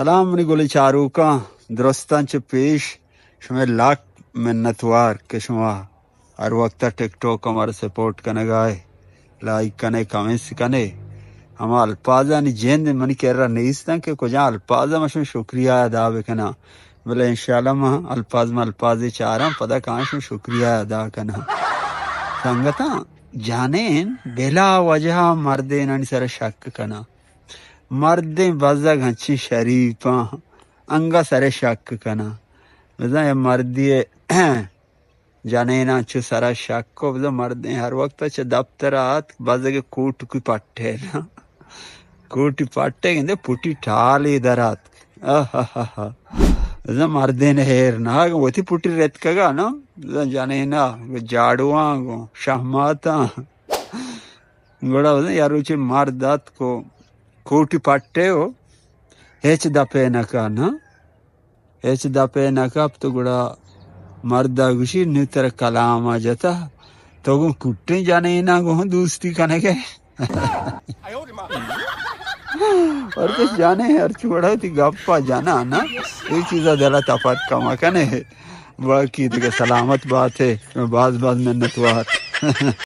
سلام منی گلی چاروکا درستان چه پیش شما لاکھ منتوار کہ شما ہر وقت ٹک ٹاک ہمارا سپورٹ کنے گائے لائک کنے کمنٹس کنے ہما الفاظا نی جند منی کہہ رہا نیستن کہ کجا الفاظا مشن شکریہ ادا بکنا بلے انشاءاللہ ما الفاظ چارم پدا کانشن شکریہ ادا کنا سنگتا جانین بلا وجہ مردین انی سر شک کنا مردیں بزا گھنچی شریفاں انگا سر شک کنا بزا یہ مردی جانینا چو سر شک کو بزا مردیں ہر وقت چھ دفترات بزا کے کوٹ کی پٹھے نا کوٹی پٹھے گندے پوٹی ٹھالی درات بزا مردیں ہیر نا وہ تھی پوٹی ریت کگا نا بزا جانینا جاڑواں گو شہماتاں گوڑا بزا یارو چھ مردات کو کوٹی پٹے ہو ہیچ دپے نکا نا ہیچ دپے نکا تو گڑا مردا گوشی نیتر کلام جتا تو گو کٹیں جانے نا گو دوستی کنے گئے اور کچھ جانے ہر چوڑا تھی گپا جانا نا ایک چیزا دلا تفت کما کنے باقی دیکھ سلامت بات ہے باز منتوار